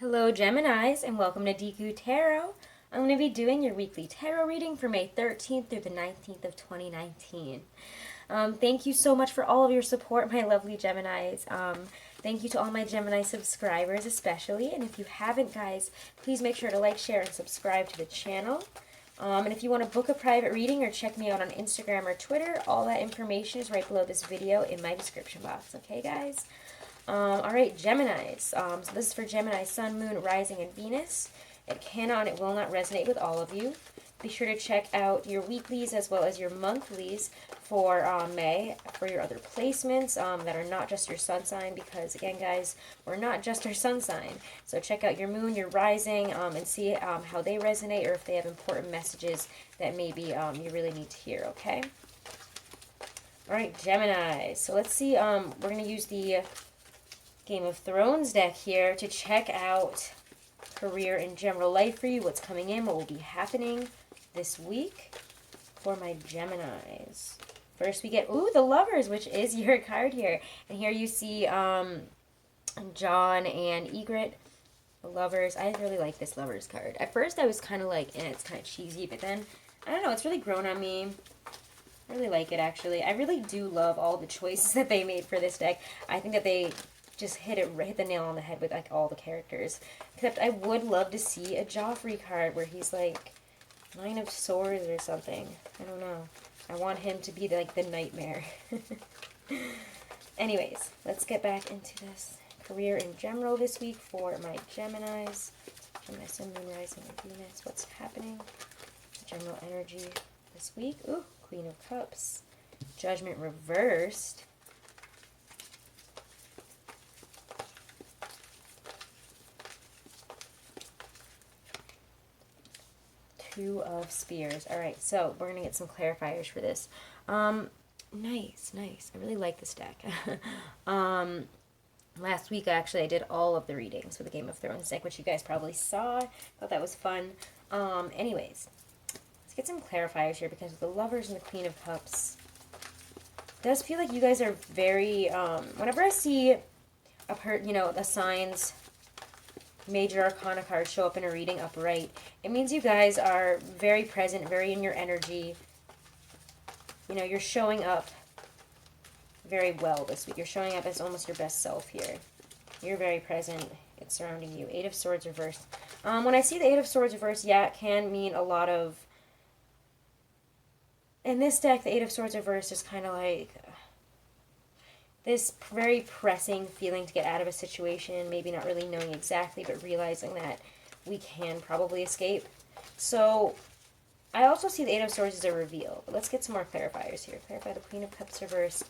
Hello Geminis and welcome to Deku Tarot. I'm going to be doing your weekly tarot reading for May 13th through the 19th of 2019. Thank you so much for all of your support, my lovely Geminis. Thank you to all my Gemini subscribers especially. And if you haven't, guys, please make sure to like, share, and subscribe to the channel. And if you want to book a private reading or check me out on Instagram or Twitter, all that information is right below this video in my description box. Okay, guys? Alright, Geminis. So this is for Gemini, Sun, Moon, Rising, and Venus. It cannot and it will not resonate with all of you. Be sure to check out your weeklies as well as your monthlies for May for your other placements that are not just your sun sign because, again, guys, we're not just our sun sign. So check out your moon, your rising, and see how they resonate or if they have important messages that maybe you really need to hear, okay? Alright, Gemini. So let's see. We're going to use the Game of Thrones deck here to check out career and general life for you, what's coming in, what will be happening this week for my Geminis. First we get, the Lovers, which is your card here. And here you see John and Egret, the Lovers. I really like this Lovers card. At first I was kind of like, it's kind of cheesy, but then, I don't know, it's really grown on me. I really like it, actually. I really do love all the choices that they made for this deck. I think that they just hit the nail on the head with like all the characters. Except I would love to see a Joffrey card where he's like Nine of Swords or something. I don't know. I want him to be like the nightmare. Anyways, let's get back into this. Career in general this week for my Geminis. Gemini, Sun, Moon, Rising, and Venus. What's happening? General energy this week. Ooh, Queen of Cups. Judgment reversed. Two of Spears. Alright, so we're going to get some clarifiers for this. Nice. I really like this deck. Last week, actually, I did all of the readings for the Game of Thrones deck, which you guys probably saw. Thought that was fun. Anyways, let's get some clarifiers here because the Lovers and the Queen of Cups, it does feel like you guys are very, whenever I see the signs, Major Arcana cards show up in a reading upright, it means you guys are very present, very in your energy. You know, you're showing up very well this week. You're showing up as almost your best self here. You're very present. It's surrounding you. Eight of Swords reversed. When I see the Eight of Swords reversed, yeah, it can mean a lot of... In this deck, the Eight of Swords reversed is kind of like this very pressing feeling to get out of a situation, maybe not really knowing exactly, but realizing that we can probably escape. So, I also see the Eight of Swords as a reveal. But let's get some more clarifiers here. Clarify the Queen of Cups reverse,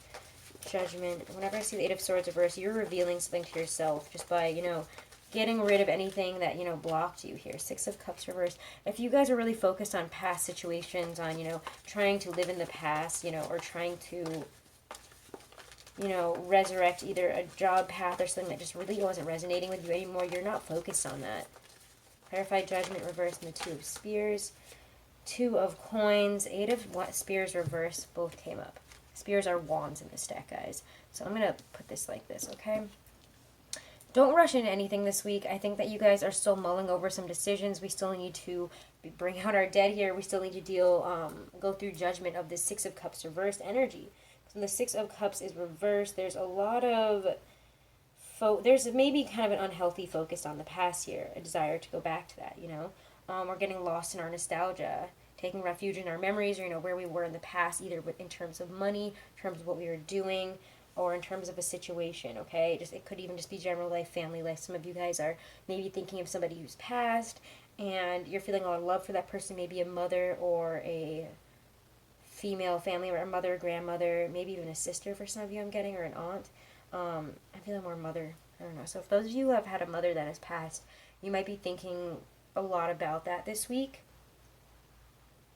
Judgment. Whenever I see the Eight of Swords reverse, you're revealing something to yourself just by, getting rid of anything that, blocked you here. Six of Cups reverse. If you guys are really focused on past situations, on, trying to live in the past, or trying to resurrect either a job path or something that just really wasn't resonating with you anymore, you're not focused on that. Clarify Judgment reverse and the Two of Spears. Two of Coins, Eight of Spears reverse, both came up. Spears are wands in this deck, guys. So I'm going to put this like this, okay? Don't rush into anything this week. I think that you guys are still mulling over some decisions. We still need to bring out our dead here. We still need to go through judgment of this Six of Cups reversed energy. When the Six of Cups is reversed, there's a lot of... there's maybe kind of an unhealthy focus on the past here. A desire to go back to that, We're getting lost in our nostalgia. Taking refuge in our memories or, where we were in the past, either in terms of money, in terms of what we were doing, or in terms of a situation, okay? It could even just be general life, family life. Some of you guys are maybe thinking of somebody who's passed, and you're feeling a lot of love for that person, maybe a mother or a female family, or a mother, grandmother, maybe even a sister for some of you I'm getting, or an aunt. I'm feeling more mother. I don't know. So if those of you who have had a mother that has passed, you might be thinking a lot about that this week.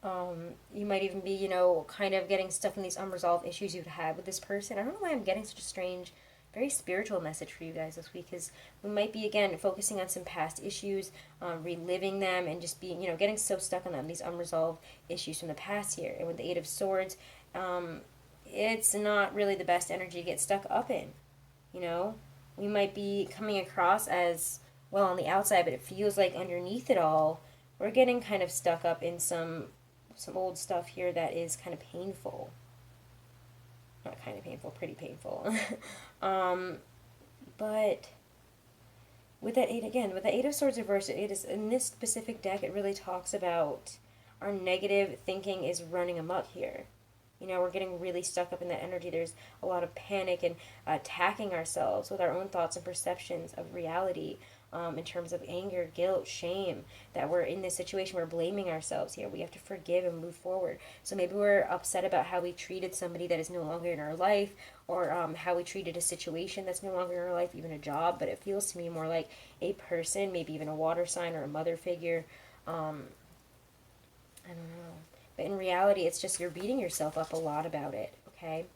You might even be, kind of getting stuck in these unresolved issues you've had with this person. I don't know why I'm getting such a strange, very spiritual message for you guys this week, because we might be, again, focusing on some past issues, reliving them, and just being, getting so stuck on them, these unresolved issues from the past here. And with the Eight of Swords, it's not really the best energy to get stuck up in, We might be coming across as well on the outside, but it feels like underneath it all, we're getting kind of stuck up in some old stuff here that is kind of painful. Not kind of painful, pretty painful. But with that eight, again, with the Eight of Swords reversed, it is, in this specific deck, it really talks about our negative thinking is running amok here. You know, we're getting really stuck up in that energy. There's a lot of panic and attacking ourselves with our own thoughts and perceptions of reality, in terms of anger, guilt, shame, that we're in this situation, we're blaming ourselves here. We have to forgive and move forward. So maybe we're upset about how we treated somebody that is no longer in our life, or how we treated a situation that's no longer in our life, even a job, but it feels to me more like a person, maybe even a water sign or a mother figure. I don't know. But in reality, it's just you're beating yourself up a lot about it, okay?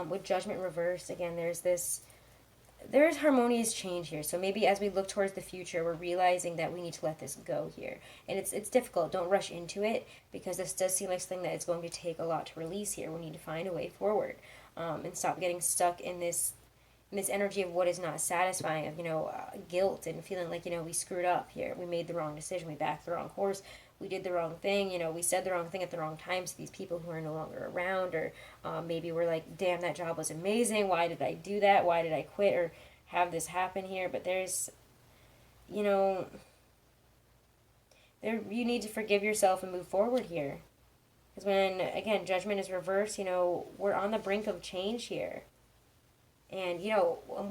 With Judgment reversed, again, there's harmonious change here. So maybe as we look towards the future, we're realizing that we need to let this go here. And it's difficult. Don't rush into it, because this does seem like something that it's going to take a lot to release here. We need to find a way forward, and stop getting stuck in this energy of what is not satisfying, of, guilt and feeling like, we screwed up here. We made the wrong decision. We backed the wrong horse. We did the wrong thing, we said the wrong thing at the wrong time to these people who are no longer around, or maybe we're like, damn, that job was amazing, why did I do that, why did I quit or have this happen here? But there's, you need to forgive yourself and move forward here. Because when, again, Judgment is reversed, we're on the brink of change here. And,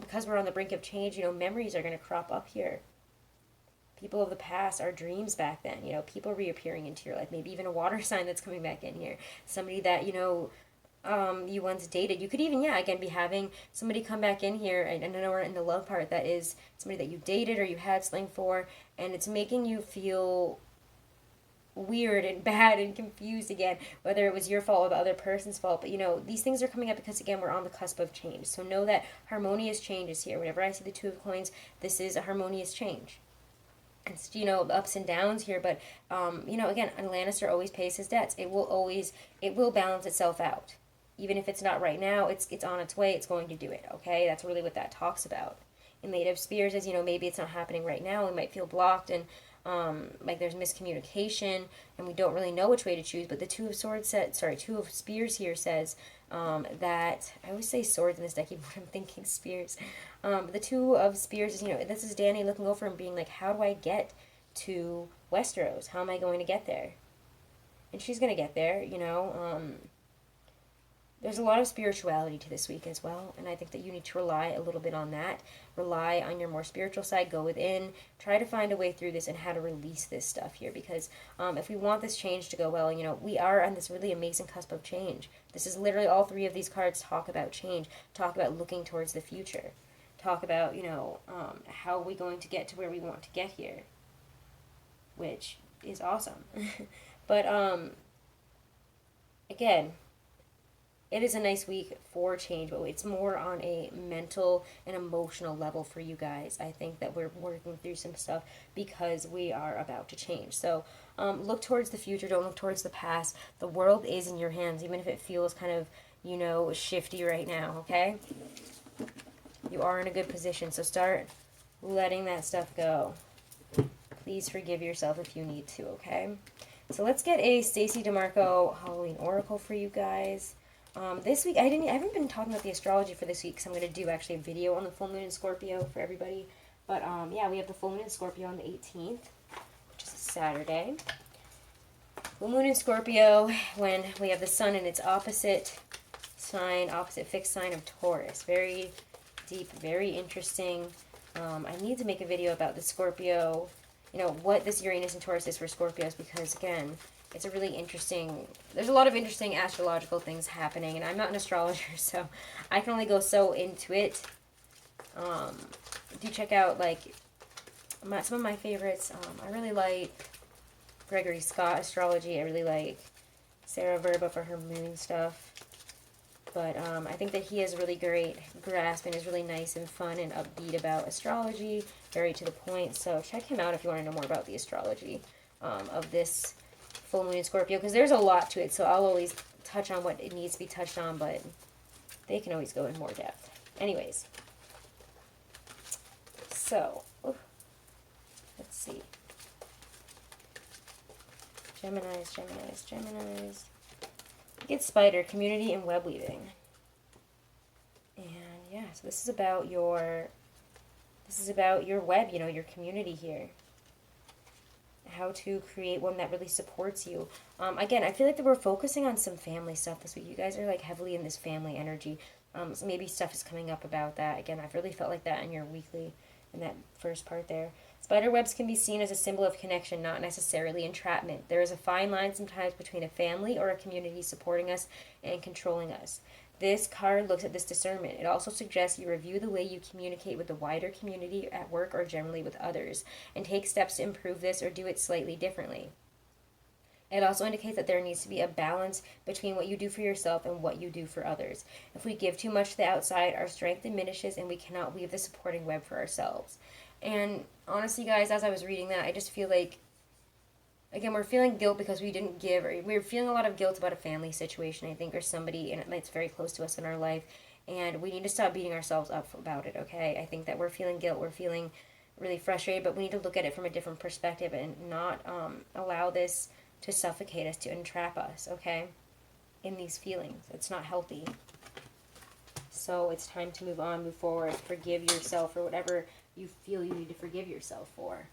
because we're on the brink of change, memories are going to crop up here. People of the past, our dreams back then, people reappearing into your life, maybe even a water sign that's coming back in here, somebody that, you once dated. You could even, again, be having somebody come back in here, and I know we're in the love part, that is somebody that you dated or you had something for, and it's making you feel weird and bad and confused again, whether it was your fault or the other person's fault. But these things are coming up because, again, we're on the cusp of change. So know that harmonious change is here. Whenever I see the Two of Coins, this is a harmonious change. It's, ups and downs here, but, again, a Lannister always pays his debts. It will balance itself out. Even if it's not right now, it's on its way, it's going to do it, okay? That's really what that talks about. In the Eight of Spears is, maybe it's not happening right now, we might feel blocked, and, like there's miscommunication, and we don't really know which way to choose, but the Two of Spears here says, that, I always say swords in this deck, even when I'm thinking spears. The Two of Spears is, this is Dany looking over and being like, how do I get to Westeros? How am I going to get there? And she's going to get there, There's a lot of spirituality to this week as well, and I think that you need to rely a little bit on that. Rely on your more spiritual side, go within, try to find a way through this and how to release this stuff here, because if we want this change to go well, we are on this really amazing cusp of change. This is literally, all three of these cards talk about change, talk about looking towards the future, talk about, how are we going to get to where we want to get here, which is awesome. But, again, it is a nice week for change, but it's more on a mental and emotional level for you guys. I think that we're working through some stuff because we are about to change. So look towards the future. Don't look towards the past. The world is in your hands, even if it feels kind of, shifty right now, okay? You are in a good position, so start letting that stuff go. Please forgive yourself if you need to, okay? So let's get a Stacey DeMarco Halloween Oracle for you guys. This week, I haven't been talking about the astrology for this week, because I'm going to do actually a video on the full moon in Scorpio for everybody. But, we have the full moon in Scorpio on the 18th, which is a Saturday. Full moon in Scorpio, when we have the sun in its opposite fixed sign of Taurus. Very deep, very interesting. I need to make a video about the Scorpio, what this Uranus and Taurus is for Scorpios, because, again, it's a really interesting, there's a lot of interesting astrological things happening, and I'm not an astrologer, so I can only go so into it. Do check out, some of my favorites. I really like Gregory Scott astrology. I really like Sarah Verba for her moon stuff. But I think that he has a really great grasp and is really nice and fun and upbeat about astrology, very to the point. So check him out if you want to know more about the astrology of this full moon in Scorpio, because there's a lot to it, so I'll always touch on what it needs to be touched on, but they can always go in more depth. Anyways, so see. Geminis, Geminis, Geminis. Get spider, community, and web weaving. And yeah, so this is about your web, you know, your community here. How to create one that really supports you. Again, I feel like that we're focusing on some family stuff this week. You guys are like heavily in this family energy. So maybe stuff is coming up about that. Again, I've really felt like that in your weekly, in that first part there. Spider webs can be seen as a symbol of connection, not necessarily entrapment. There is a fine line sometimes between a family or a community supporting us and controlling us. This card looks at this discernment. It also suggests you review the way you communicate with the wider community at work or generally with others, and take steps to improve this or do it slightly differently. It also indicates that there needs to be a balance between what you do for yourself and what you do for others. If we give too much to the outside, our strength diminishes and we cannot weave the supporting web for ourselves. And honestly, guys, as I was reading that, I just feel like, again, we're feeling guilt because we didn't give, or we're feeling a lot of guilt about a family situation, I think, or somebody that's very close to us in our life, and we need to stop beating ourselves up about it, okay? I think that we're feeling guilt, we're feeling really frustrated, but we need to look at it from a different perspective and not allow this to suffocate us, to entrap us, okay, in these feelings. It's not healthy. So it's time to move on, move forward, forgive yourself for whatever you feel you need to forgive yourself for.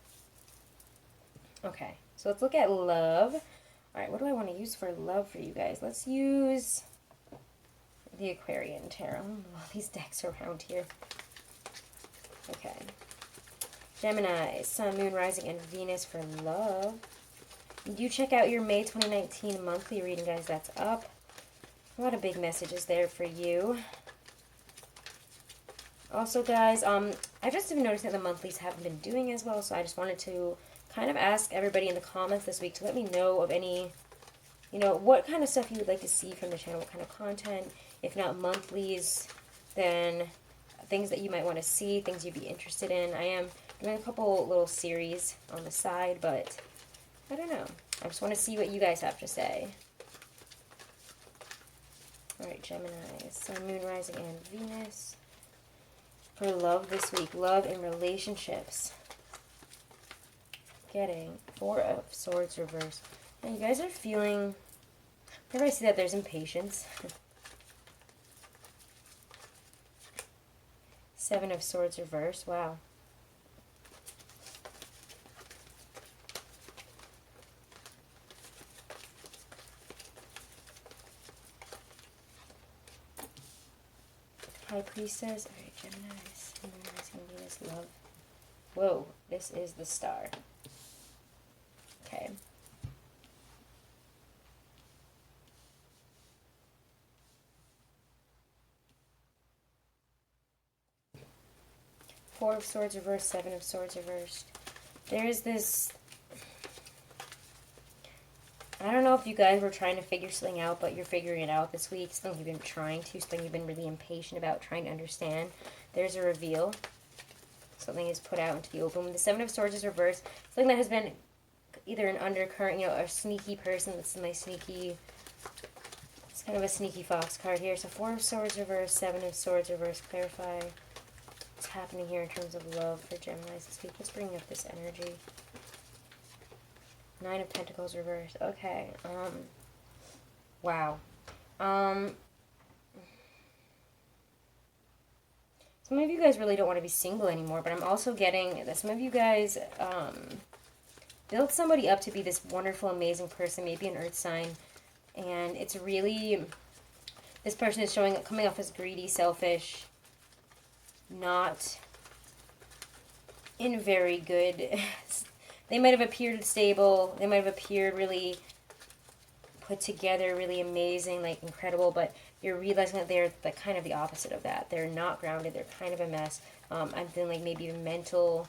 Okay, so let's look at love. All right, what do I want to use for love for you guys? Let's use the Aquarian Tarot. All these decks around here. Okay. Gemini, Sun, Moon, Rising, and Venus for love. Do check out your May 2019 monthly reading, guys. That's up. A lot of big messages there for you. Also, guys, I just have noticed that the monthlies haven't been doing as well, so I just wanted to kind of ask everybody in the comments this week to let me know of any, you know, what kind of stuff you would like to see from the channel, what kind of content. If not monthlies, then things that you might want to see, things you'd be interested in. I am doing a couple little series on the side, but I don't know. I just want to see what you guys have to say. Alright, Gemini, Sun, Moon, Rising, and Venus. For love this week, love in relationships. Getting 4 of Swords reversed. And you guys are feeling, whenever I see that, there's impatience. 7 of Swords reversed. Wow. High Priestess. Alright, Gemini, Sun, Rising, Venus, love. Whoa, this is the star. Okay. Four of Swords reversed, 7 of Swords reversed. There is this, I don't know if you guys were trying to figure something out, but you're figuring it out this week. Something you've been trying to, something you've been really impatient about, trying to understand. There's a reveal. Something is put out into the open. When the 7 of Swords is reversed, something that has been either an undercurrent, you know, a sneaky person. That's my sneaky, it's kind of a sneaky fox card here. So 4 of Swords reversed, 7 of Swords reversed. Clarify what's happening here in terms of love for Geminis this week. Let's bring up this energy. 9 of Pentacles reversed. Okay. Wow. Some of you guys really don't want to be single anymore, but I'm also getting that some of you guys built somebody up to be this wonderful, amazing person, maybe an earth sign, and it's really, this person is coming off as greedy, selfish, not in very good, they might have appeared stable, they might have appeared really put together, really amazing, like incredible, but you're realizing that they're like kind of the opposite of that. They're not grounded, they're kind of a mess. I'm feeling like maybe mental,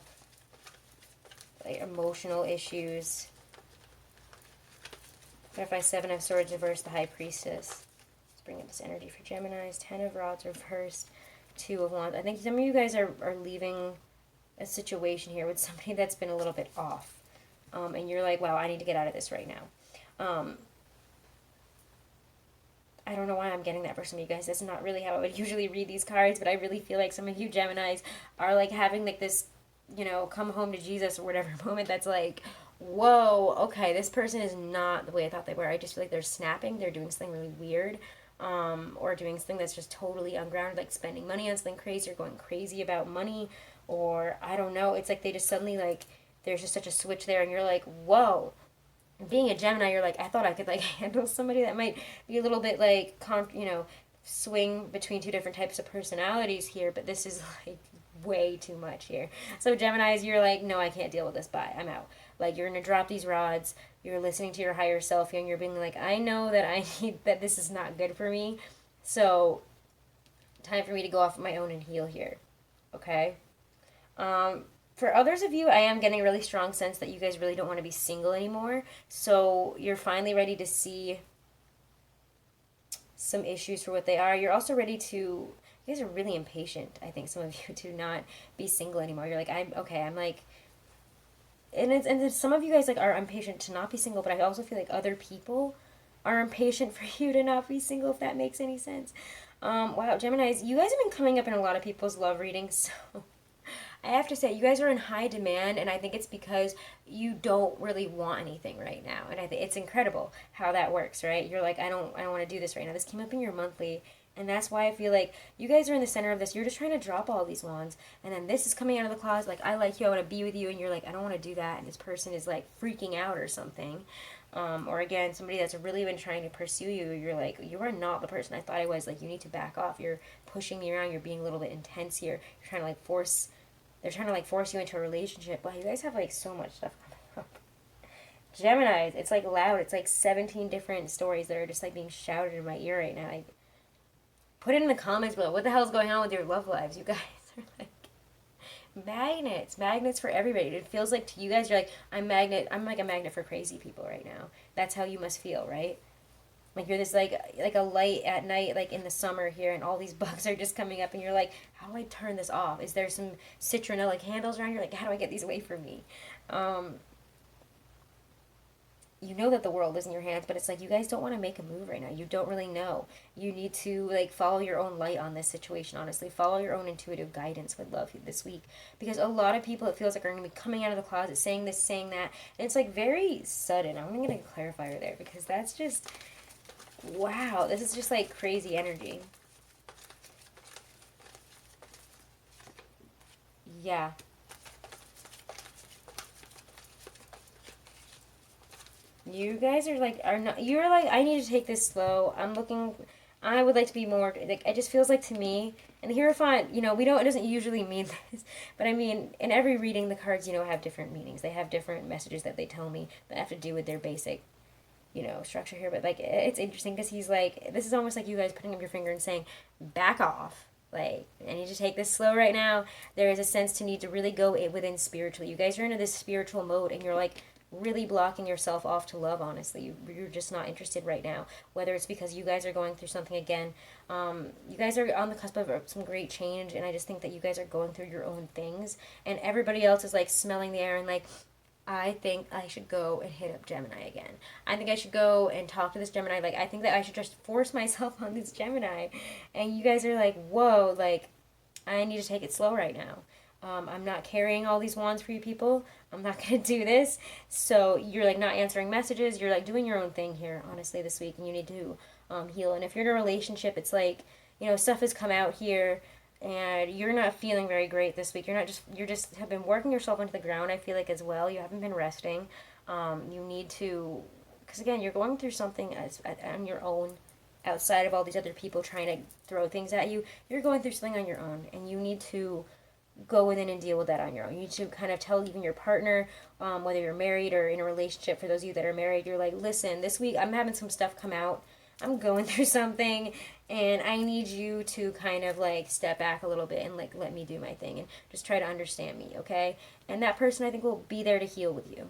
like emotional issues. Clarify 7 of Swords reversed, the High Priestess. Let's bring up this energy for Geminis. 10 of Rods reversed, 2 of Wands. I think some of you guys are leaving a situation here with somebody that's been a little bit off. And you're like, wow, I need to get out of this right now. I don't know why I'm getting that for some of you guys. That's not really how I would usually read these cards, but I really feel like some of you Geminis are like having like this you know, come home to Jesus or whatever moment that's like, whoa, okay, this person is not the way I thought they were. I just feel like they're snapping, they're doing something really weird, or doing something that's just totally ungrounded, like spending money on something crazy or going crazy about money, or I don't know. It's like they just suddenly, like, there's just such a switch there, and you're like, whoa. Being a Gemini, you're like, I thought I could, like, handle somebody that might be a little bit, like, you know, swing between two different types of personalities here, but this is, like, way too much here. So Geminis, you're like, no, I can't deal with this. Bye, I'm out. Like, you're gonna drop these rods. You're listening to your higher self here, and you're being like, I know that I need that this is not good for me. So time for me to go off on my own and heal here. Okay. For others of you, I am getting a really strong sense that you guys really don't want to be single anymore. So you're finally ready to see some issues for what they are. You're also ready to, you guys are really impatient, I think, some of you, to not be single anymore. You're like, I'm okay, I'm like, and some of you guys like are impatient to not be single, but I also feel like other people are impatient for you to not be single, if that makes any sense. Wow, Geminis, you guys have been coming up in a lot of people's love readings, so I have to say, you guys are in high demand, and I think it's because you don't really want anything right now. And I think it's incredible how that works, right? You're like, I don't want to do this right now. This came up in your monthly, and that's why I feel like you guys are in the center of this. You're just trying to drop all these wands, and then this is coming out of the closet, like, I like you, I want to be with you, and you're like, I don't want to do that, and this person is, like, freaking out or something. Or again, somebody that's really been trying to pursue you, you're like, you are not the person I thought I was. Like, you need to back off. You're pushing me around. You're being a little bit intense here. You're trying to, like, they're trying to, like, force you into a relationship. Wow, you guys have, like, so much stuff coming up. Geminis, it's, like, loud. It's, like, 17 different stories that are just, like, being shouted in my ear right now. Put it in the comments below. What the hell is going on with your love lives? You guys are, like, magnets for everybody. It feels like to you guys, you're like, I'm like a magnet for crazy people right now. That's how you must feel, right? Like you're this like a light at night, like in the summer here, and all these bugs are just coming up, and you're like, how do I turn this off? Is there some citronella candles around? You're like, how do I get these away from me? You know that the world is in your hands, but it's like you guys don't want to make a move right now. You don't really know. You need to like follow your own light on this situation, honestly. Follow your own intuitive guidance with love this week. Because a lot of people, it feels like, are going to be coming out of the closet, saying this, saying that. And it's like very sudden. I'm going to get a clarifier there because that's just, wow. This is just like crazy energy. Yeah. You guys are not, you're like, I need to take this slow. I would like to be more, like, it just feels like to me, and the Hierophant, you know, it doesn't usually mean this, but I mean, in every reading, the cards, you know, have different meanings. They have different messages that they tell me that have to do with their basic, you know, structure here. But, like, it's interesting because he's like, this is almost like you guys putting up your finger and saying, back off. Like, I need to take this slow right now. There is a sense to need to really go within spiritually. You guys are into this spiritual mode, and you're like, really blocking yourself off to love, honestly. You're just not interested right now, whether it's because you guys are going through something again. You guys are on the cusp of some great change, and I just think that you guys are going through your own things, and everybody else is like smelling the air and like, I think I should go and hit up Gemini again. I think I should go and talk to this Gemini. Like, I think that I should just force myself on this Gemini. And you guys are like, whoa, like, I need to take it slow right now. I'm not carrying all these wands for you people. I'm not going to do this. So you're like not answering messages. You're like doing your own thing here, honestly, this week. And you need to heal. And if you're in a relationship, it's like, you know, stuff has come out here and you're not feeling very great this week. You're just have been working yourself into the ground, I feel like, as well. You haven't been resting. You need to, because again, you're going through something on your own, outside of all these other people trying to throw things at you. You're going through something on your own, and you need to go within and deal with that on your own. You need to kind of tell even your partner, whether you're married or in a relationship. For those of you that are married, you're like, listen, this week I'm having some stuff come out. I'm going through something, and I need you to kind of like step back a little bit and like let me do my thing and just try to understand me, okay? And that person, I think, will be there to heal with you.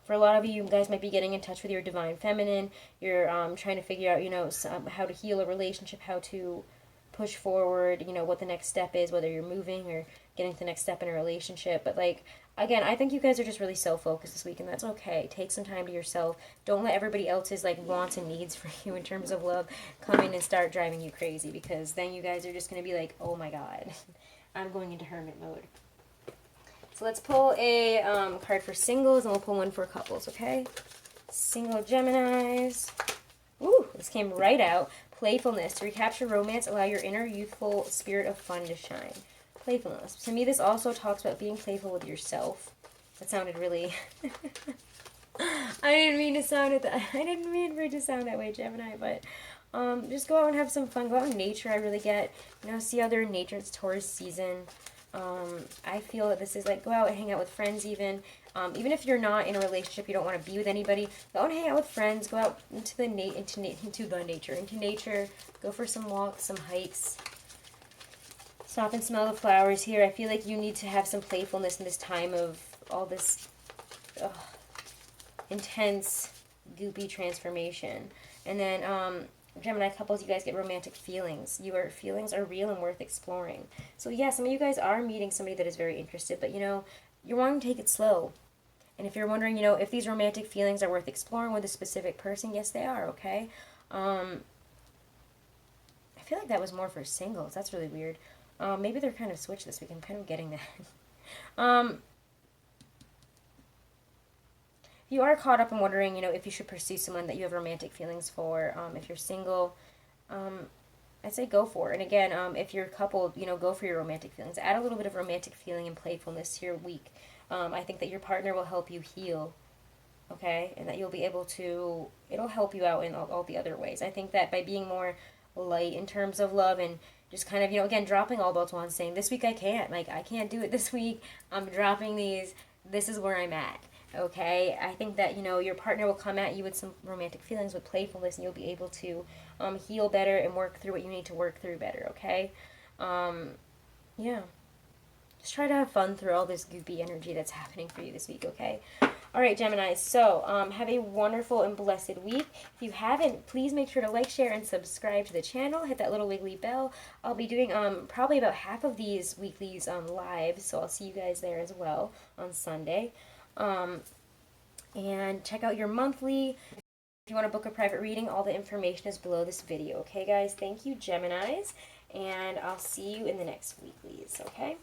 For a lot of you, you guys might be getting in touch with your divine feminine. You're trying to figure out, you know, how to heal a relationship, how to push forward, you know, what the next step is, whether you're moving or getting to the next step in a relationship. But like, again, I think you guys are just really self-focused this week, and that's okay. Take some time to yourself. Don't let everybody else's like wants and needs for you in terms of love come in and start driving you crazy, because then you guys are just going to be like, oh my god, I'm going into hermit mode. So let's pull a card for singles, and we'll pull one for couples, okay? Single Geminis. Ooh, this came right out. Playfulness. To recapture romance, allow your inner youthful spirit of fun to shine. Playfulness. To me, this also talks about being playful with yourself. That sounded really... I didn't mean for it to sound that way, Gemini, but just go out and have some fun. Go out in nature, I really get. You know, see how they're in nature. It's Taurus season. I feel that this is like, go out and hang out with friends even. Even if you're not in a relationship, you don't want to be with anybody, go out and hang out with friends. Go out into nature. Go for some walks, some hikes. Stop and smell the flowers here. I feel like you need to have some playfulness in this time of all this intense, goopy transformation. And then, Gemini couples, you guys get romantic feelings. Your feelings are real and worth exploring. So yeah, some of you guys are meeting somebody that is very interested, but you know, you're wanting to take it slow. And if you're wondering, you know, if these romantic feelings are worth exploring with a specific person, yes, they are, okay? I feel like that was more for singles. That's really weird. Maybe they're kind of switched this week. I'm kind of getting that. If you are caught up in wondering, you know, if you should pursue someone that you have romantic feelings for, if you're single, I'd say go for it. And again, if you're coupled, you know, go for your romantic feelings. Add a little bit of romantic feeling and playfulness to your week. I think that your partner will help you heal, okay? And that you'll be able to, it'll help you out in all the other ways. I think that by being more light in terms of love and just kind of, you know, again, dropping all belts on, saying, this week I can't. Like, I can't do it this week. I'm dropping these. This is where I'm at. Okay, I think that, you know, your partner will come at you with some romantic feelings, with playfulness, and you'll be able to heal better and work through what you need to work through better, okay? Yeah. Just try to have fun through all this goopy energy that's happening for you this week, okay? All right, Gemini, so have a wonderful and blessed week. If you haven't, please make sure to like, share, and subscribe to the channel. Hit that little wiggly bell. I'll be doing probably about half of these weeklies live, so I'll see you guys there as well on Sunday. And check out your monthly. If you want to book a private reading, all the information is below this video. Okay, guys? Thank you, Geminis, and I'll see you in the next weeklies, okay?